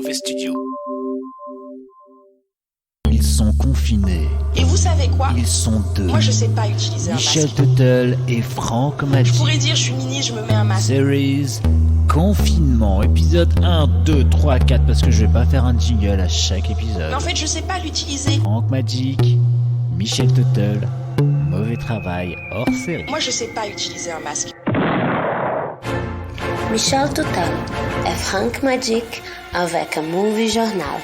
Mauvais Studio. Ils sont confinés. Et vous savez quoi ? Ils sont deux. Moi je sais pas utiliser Michel un masque. Tuttle et Franck Magic. Je pourrais dire je suis ministre, je me mets un masque. Series Confinement, épisode 1, 2, 3, 4, parce que je vais pas faire un jingle à chaque épisode. Mais en fait je sais pas l'utiliser. Franck Magic, Michel Tuttle, mauvais travail hors série. Moi je sais pas utiliser un masque. Michel Tuttle et Franck Magic avec un Movie Journal.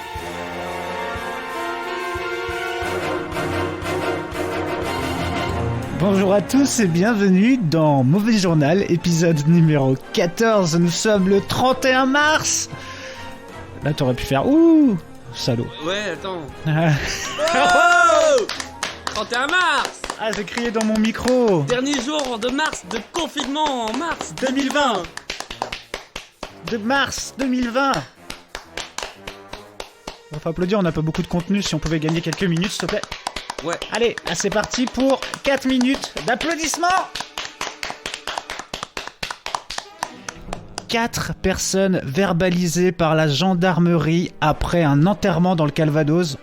Bonjour à tous et bienvenue dans Mauvais Journal, épisode numéro 14. Nous sommes le 31 mars. Là, t'aurais pu faire ouh, salaud. Ouais, attends. Ah, Oh 31 mars. j'ai crié dans mon micro. Dernier jour de mars, de confinement en mars 2020. De mars 2020. On va applaudir, on n'a pas beaucoup de contenu. Si on pouvait gagner quelques minutes, s'il te plaît. Ouais. Allez, c'est parti pour 4 minutes d'applaudissements. 4 personnes verbalisées par la gendarmerie après un enterrement dans le Calvados.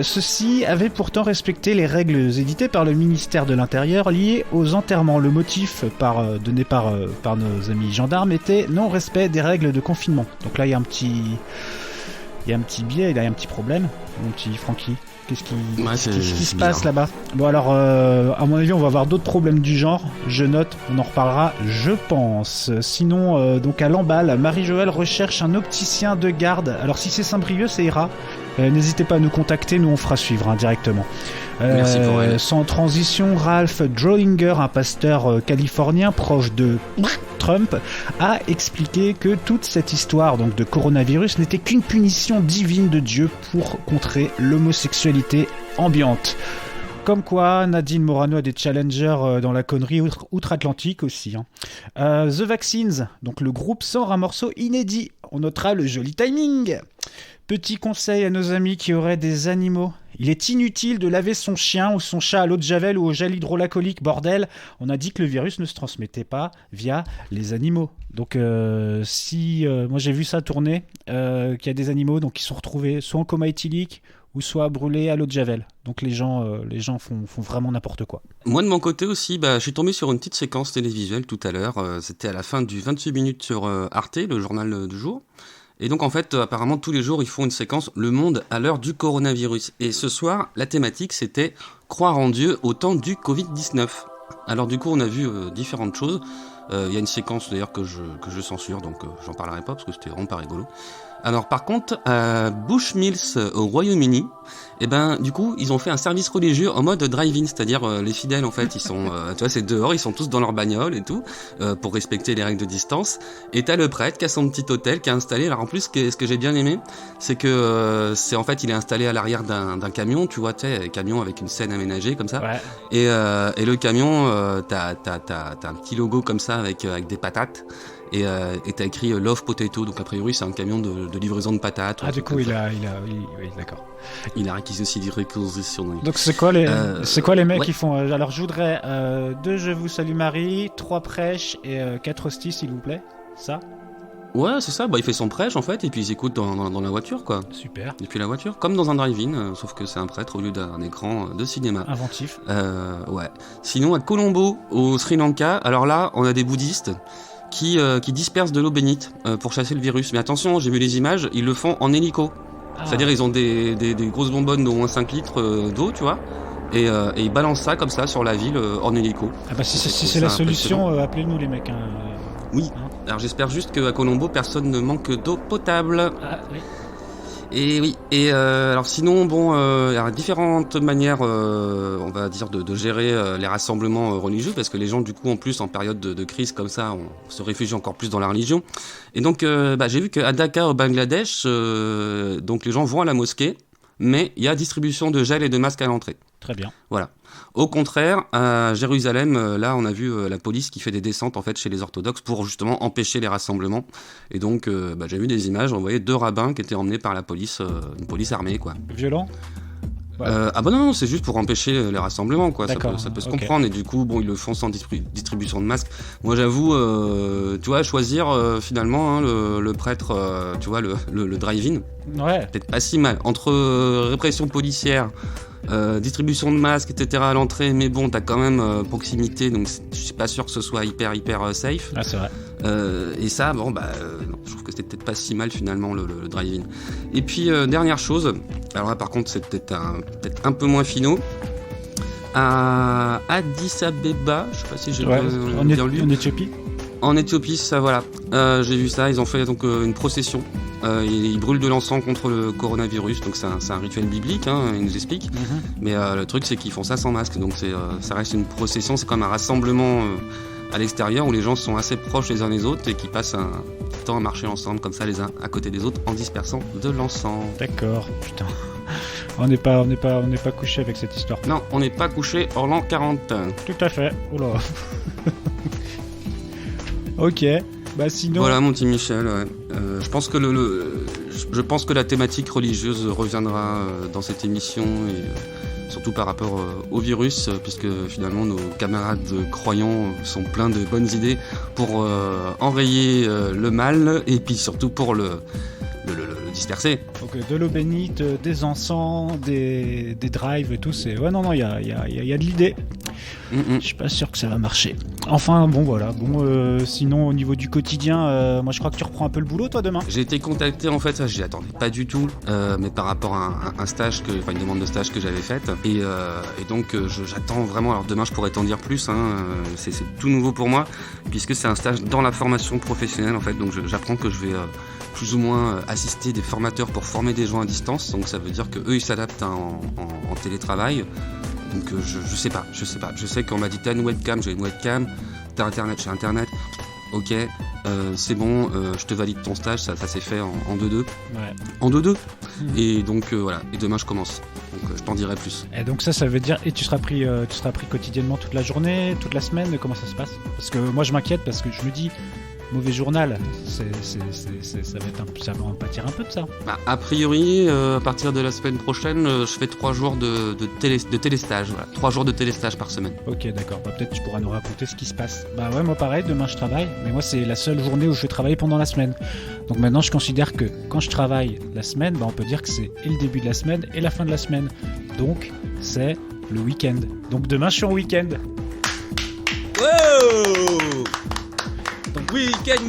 Ceux-ci avaient pourtant respecté les règles éditées par le ministère de l'Intérieur liées aux enterrements. Le motif donné par nos amis gendarmes était non-respect des règles de confinement. Donc là, il y a un petit biais, il y a un petit problème, mon petit Francky. Qu'est-ce qui se passe là-bas ? Bon alors, à mon avis, on va avoir d'autres problèmes du genre. Je note, on en reparlera, je pense. Sinon, donc à Lamballe, Marie-Joëlle recherche un opticien de garde. Alors si c'est Saint-Brieuc, ça ira. N'hésitez pas à nous contacter, nous on fera suivre directement. Merci pour elle. Sans transition, Ralph Drollinger, un pasteur californien proche de Trump, a expliqué que toute cette histoire donc de coronavirus n'était qu'une punition divine de Dieu pour contrer l'homosexualité ambiante. Comme quoi, Nadine Morano a des challengers dans la connerie outre-Atlantique aussi. The Vaccines, donc le groupe sort un morceau inédit. On notera le joli timing. Petit conseil à nos amis qui auraient des animaux. Il est inutile de laver son chien ou son chat à l'eau de javel ou au gel hydroalcoolique, bordel. On a dit que le virus ne se transmettait pas via les animaux. Donc moi j'ai vu ça tourner, qu'il y a des animaux donc, qui sont retrouvés soit en coma éthylique ou soit brûlés à l'eau de javel. Donc les gens font vraiment n'importe quoi. Moi de mon côté aussi, je suis tombé sur une petite séquence télévisuelle tout à l'heure. C'était à la fin du 28 minutes sur Arte, le journal du jour. Et donc en fait, apparemment tous les jours, ils font une séquence « Le monde à l'heure du coronavirus ». Et ce soir, la thématique, c'était « Croire en Dieu au temps du Covid-19 ». Alors du coup, on a vu différentes choses. Il y a une séquence d'ailleurs que je censure, donc j'en parlerai pas parce que c'était vraiment pas rigolo. Alors par contre, à Bushmills au Royaume-Uni, du coup, ils ont fait un service religieux en mode drive-in, c'est-à-dire les fidèles en fait, ils sont, tu vois, c'est dehors, ils sont tous dans leur bagnole et tout, pour respecter les règles de distance. Et t'as le prêtre qui a son petit hôtel qui a installé. Alors en plus, ce que j'ai bien aimé, c'est que il est installé à l'arrière d'un camion, tu vois, un camion avec une scène aménagée comme ça. Ouais. Et le camion, t'as un petit logo comme ça avec des patates. Et t'as écrit Love Potato, donc a priori c'est un camion de livraison de patates. Ah du coup oui, d'accord. Il a aussi des réquisitions. Donc c'est quoi les mecs Ouais. qui font alors je voudrais 2 Je vous salue Marie, 3 prêches et 4 hosties s'il vous plaît. Ça ? Ouais, c'est ça, il fait son prêche en fait, et puis ils écoutent dans la voiture quoi. Super. Depuis la voiture, comme dans un drive-in, sauf que c'est un prêtre au lieu d'un écran de cinéma. Inventif. Ouais. Sinon à Colombo, au Sri Lanka, alors là on a des bouddhistes qui dispersent de l'eau bénite pour chasser le virus. Mais attention, j'ai vu les images, ils le font en hélico. C'est-à-dire ils ont des grosses bonbonnes d'au moins 5 litres d'eau, tu vois, et ils balancent ça comme ça sur la ville en hélico. Ah bah si c'est la solution, appelez-nous les mecs. Oui. Alors j'espère juste qu'à Colombo, personne ne manque d'eau potable. Ah oui. Et oui, alors sinon, il y a différentes manières, on va dire, de gérer les rassemblements religieux, parce que les gens, du coup, en plus, en période de crise comme ça, on se réfugie encore plus dans la religion. Et donc, j'ai vu qu'à Dhaka, au Bangladesh, donc les gens vont à la mosquée, mais il y a distribution de gel et de masques à l'entrée. Très bien. Voilà. Au contraire, à Jérusalem, là, on a vu la police qui fait des descentes en fait chez les orthodoxes pour justement empêcher les rassemblements. Et donc, j'ai vu des images, on voyait 2 rabbins qui étaient emmenés par la police, une police armée, quoi. Violent ? Ah bah non, c'est juste pour empêcher les rassemblements, quoi. Ça D'accord, peut se ok. comprendre, et du coup, bon, ils le font sans distribution de masques. Moi, j'avoue, tu vois, choisir finalement le prêtre, tu vois, le drive-in, Ouais. peut-être pas si mal. Entre répression policière, distribution de masques, etc. à l'entrée, mais bon, t'as quand même proximité, donc je suis pas sûr que ce soit hyper safe. Ah, c'est vrai. Et ça, bon, non, je trouve que c'était peut-être pas si mal finalement le drive-in. Et puis, dernière chose, alors là par contre, c'est peut-être un peu moins finaux. À Addis Abeba, je sais pas si j'ai Ouais. bien lu. En Éthiopie. En Éthiopie, ça voilà. J'ai vu ça, ils ont fait donc une procession. Ils brûlent de l'encens contre le coronavirus, donc c'est un rituel biblique, hein, ils nous expliquent. Mais le truc, c'est qu'ils font ça sans masque, donc ça reste une procession, c'est comme un rassemblement à l'extérieur où les gens sont assez proches les uns des autres et qui passent un temps à marcher ensemble comme ça les uns à côté des autres en dispersant de l'encens. D'accord, putain. On n'est pas couché avec cette histoire. Non, on n'est pas couché hors l'an 40. Tout à fait. Oula. Ok. Bah sinon. Voilà mon petit Michel, ouais. Je pense que je pense que la thématique religieuse reviendra dans cette émission et surtout par rapport au virus, puisque finalement nos camarades croyants sont pleins de bonnes idées pour enrayer le mal et puis surtout pour le disperser. Donc, de l'eau bénite, des encens, des drives et tout, c'est... Ouais, non, il y a de l'idée. Je suis pas sûr que ça va marcher. Enfin, bon, voilà. Bon, sinon, au niveau du quotidien, moi, je crois que tu reprends un peu le boulot, toi, demain. J'ai été contacté, en fait, ça, j'y attendais pas du tout, mais par rapport à un stage, une demande de stage que j'avais faite. Et donc, j'attends vraiment. Alors, demain, je pourrais t'en dire plus, hein, c'est tout nouveau pour moi, puisque c'est un stage dans la formation professionnelle, en fait. Donc, j'apprends que je vais... plus ou moins assister des formateurs pour former des gens à distance, donc ça veut dire que eux ils s'adaptent en télétravail. Donc je sais pas. Je sais qu'on m'a dit t'as une webcam, j'ai une webcam, t'as internet, j'ai internet. Ok, c'est bon, je te valide ton stage, ça s'est fait en 2-2. Ouais. En 2-2. Et donc voilà, et demain je commence. Donc je t'en dirai plus. Et donc ça veut dire... Et tu seras pris quotidiennement toute la journée, toute la semaine? Comment ça se passe? Parce que moi je m'inquiète parce que je me dis... Mauvais journal, ça va en pâtir un peu de ça. A priori, à partir de la semaine prochaine, je fais 3 jours de téléstage. Voilà, 3 jours de téléstage par semaine. Ok, d'accord. Peut-être tu pourras nous raconter ce qui se passe. Bah ouais, moi pareil, demain je travaille. Mais moi c'est la seule journée où je vais travailler pendant la semaine. Donc maintenant je considère que quand je travaille la semaine, on peut dire que c'est et le début de la semaine et la fin de la semaine. Donc c'est le week-end. Donc demain je suis en week-end. Wow! Week-end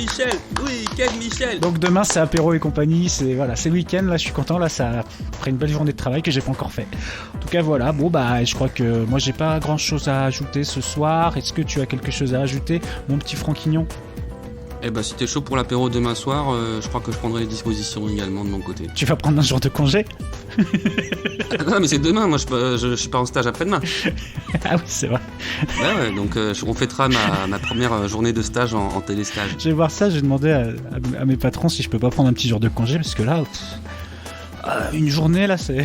Michel. Donc demain c'est apéro et compagnie, c'est le week-end, là je suis content, là ça après une belle journée de travail que j'ai pas encore fait. En tout cas voilà, bon je crois que moi j'ai pas grand chose à ajouter ce soir. Est-ce que tu as quelque chose à ajouter, mon petit Franquignon? Eh ben si t'es chaud pour l'apéro demain soir, je crois que je prendrai les dispositions également de mon côté. Tu vas prendre un jour de congé? Non mais c'est demain, moi je suis pas en stage après-demain. Ah oui c'est vrai. Ouais, donc on fêtera ma première journée de stage en téléstage. Je vais voir ça, j'ai demandé à mes patrons si je peux pas prendre un petit jour de congé parce que là... une journée là c'est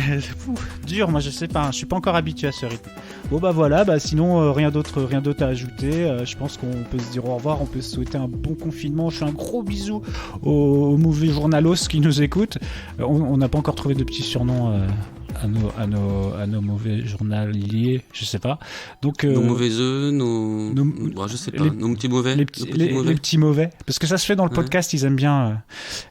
dur, moi je sais pas, je suis pas encore habitué à ce rythme. Bon voilà, sinon rien d'autre à ajouter. Je pense qu'on peut se dire au revoir, on peut se souhaiter un bon confinement. Je fais un gros bisou aux mauvais journalos qui nous écoutent. On n'a pas encore trouvé de petits surnoms à nos mauvais journaliers, je sais pas. Donc nos mauvais œufs, je sais pas, nos petits mauvais. Les petits mauvais, parce que ça se fait dans le podcast, ils aiment bien.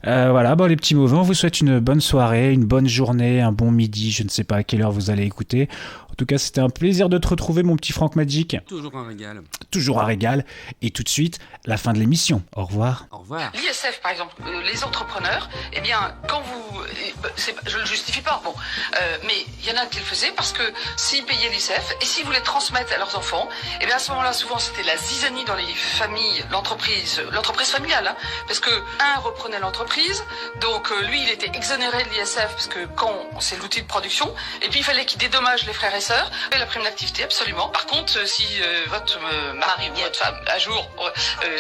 Voilà, les petits mauvais, on vous souhaite une bonne soirée, une bonne journée, un bon midi, je ne sais pas à quelle heure vous allez écouter. En tout cas, c'était un plaisir de te retrouver, mon petit Franck Magic. Toujours un régal. Toujours un régal. Et tout de suite, la fin de l'émission. Au revoir. Au revoir. L'ISF, par exemple, les entrepreneurs, eh bien, quand vous... je ne le justifie pas, bon. Mais il y en a qui le faisaient parce que s'ils payaient l'ISF et s'ils voulaient transmettre à leurs enfants, eh bien, à ce moment-là, souvent, c'était la zizanie dans les familles, l'entreprise familiale, hein, parce que un reprenait l'entreprise, donc lui, il était exonéré de l'ISF parce que quand c'est l'outil de production, et puis il fallait qu'il dédommage les frères et sœurs, et la prime d'activité, absolument. Par contre, si votre mari ou votre femme, un jour,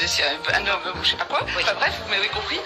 c'est un homme ou je sais pas quoi, enfin bref, vous m'avez compris.